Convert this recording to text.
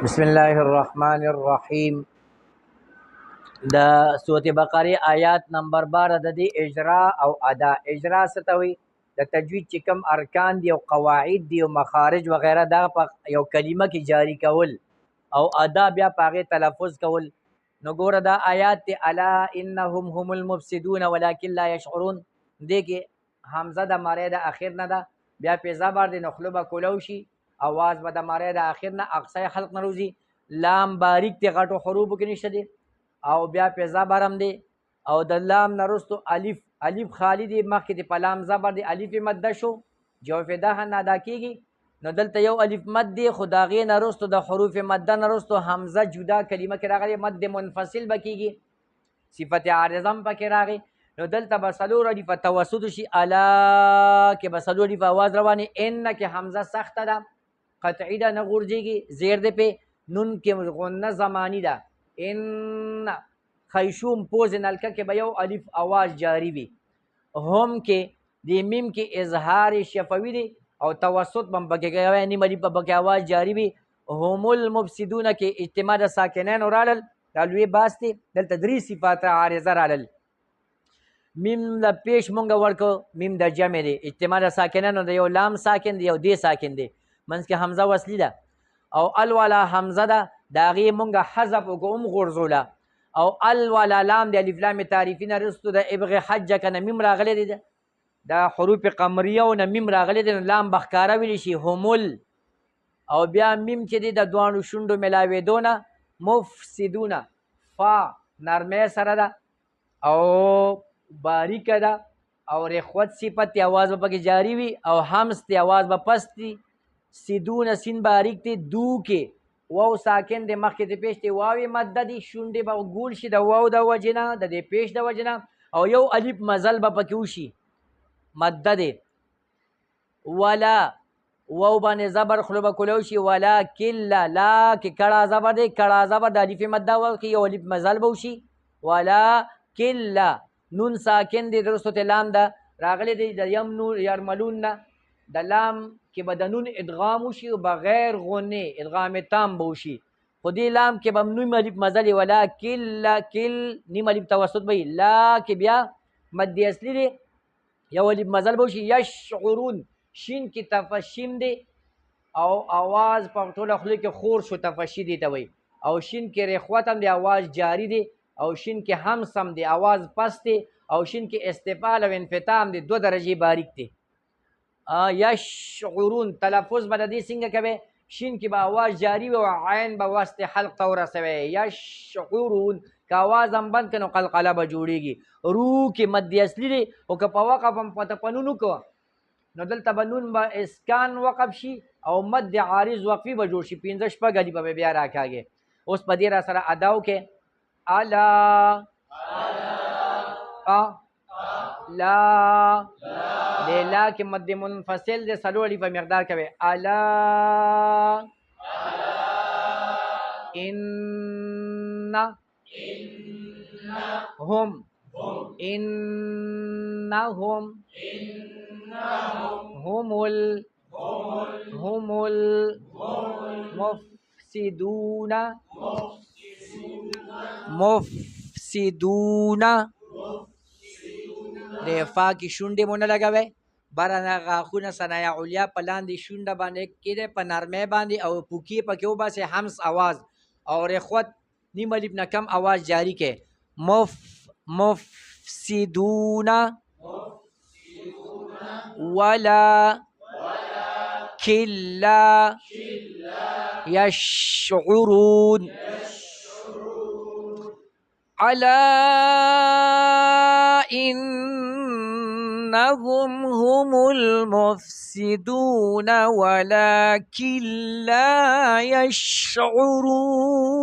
بسم الله الرحمن الرحیم. د سورة بقره آیات نمبر 12 د دې اجرا او ادا. اجرا څه ته وایي؟ د تجوید چې کوم ارکان دي او قواعد دي او مخارج وغیره دا په یو کلمه کې جاری کول، او ادا بیا په هغې تلفظ کول. نو ګوره دا آیات دی الا انهم هم المفسدون ولکن لا یشعرون. دې کې حمزه د مری د اخر نه ده، بیا په زبر دی نو خوله به کولو شي، اواز به د مری د اخر نه اقصی خلق نه روزي. لام باریک دی غټو حروفو کې نشته دی، او بیا په زبر هم دی، او د لام نه رستو الف خالی دی، مخکې دی په لام زبر دی، الف مده شو، جوف ده نه ادا کېږي. نو دلته یو الف مد دی، خو د هغې نه رستو د حروف مده نه رستو حمزه جدا کلمه کې راغلی، مد منفصل به کېږي، صفت عارضه هم پکې راغی. نو دلته به څلور الف توسط شي، الا کې به څلور الف اواز روانې، ان کې حمزه سخته ده، قطعي ده، نه غورځېږي، زیر دی پې، نون کې غنه زمانی ده، ان خیشوم پوز نلکه کې به یو الف اواز جاری وي. هم کې د میم کې اظهار شفوي دی، او توسط به هم پکې کوي، نیم الف به پکې اواز جاری وي. هم المفسدون کې اجتماع د ساکنینو رالل، دا لوی باس دی. دلته درې صفات عارضه رالل. میم د پیش مونږ ورکو، میم د جمع دی، اجتماع د ساکنینو د یو لام ساکن دی، یو دی ساکن دی، منځ کې حمزه وصلی ده، او ال والا حمزه ده، د هغې مونږ حذف وکړو هم غورځوله. او ال والا لام د الف لام تعریفي نه رستو د ابغ حجک نه میم راغلی دی، د حروف قمریه او نه میم راغلی دی، نو لام به ښکاره ویلی شي همل. او بیا میم چې دی د دواړو شونډو میلاوېدو نه مفسدونه، فا نرمۍ سره ده او باریکه ده، او رخوت صفت دی، اواز به پکې جاری وي، او همس دی، اواز به پست دی. سیدونه سین باریک دی، دو کې واو ساکن دی، مخکې د پیش دی واوې مده دی، شونډې به ګول شي د واو د وجې نه، د دې پیش د وجې نه، او یو الف مزل به پکې وشي، مده دی. ولا واو باندې زبر خوله به کولو شي، ولا کله لا کې کړه زبر دی، کړه زبر د الف مده ورکړي، یو الف مزل به وشي. ولا کله نون ساکن دی، درستو ته لام ده راغلی دی د یمنون یرملون نه، د لام کې به د نون ادغام وشي او بغیر غنې ادغام تام به وشي، خو دې لام کې به نیم الف مزلې، ولا کله کل نیم الف توسط به وي، لا کې بیا مد اصلي دی، یو الف مزل به وشي. یشعرون شین کې تفشیم دی، او اواز په ټوله خوله کې خور شو، تفشی دی ته وایي. او شین کې رخوت هم دی، اواز جاری دی، او شین کې همس هم دی، اواز پست دی، او شین کې استفال او انفتاح هم دی، 2 درجې باریک دی. یشعرون تلفظ به د دې څنګه کوي؟ شین کې به اواز جاری وي او عین به وسط حلق ته ورسوي. یشعرون که اواز هم بند کړي نو قلقله به جوړېږي. رو کې مد اصلي دی، او که په وقف هم په نون وکړو نو دلته به نون به اسکان وقف شي، او مد عارض وقفي به جوړ شي، 15 شپږ الف به بیا راکاږي. اوس په دې را سره ادا وکړئ. الا لا د لا کې مد منفصل دی، څلور الف مقدار کوي. الا ان هم انهم هم المفسدون د فا کې شونډې مو نه لګوئ، بره غاښونه ثنایه علیا په لاندې شونډه باندې کېدی، په نرمۍ باندې، او پوکي پکې وباسئ، همس اواز او رخوت نیم الف نه کم اواز جاری کړئ. مفسدون ولا کلا یشعرون. الا انهم هم المفسدون ولكن لا يشعرون.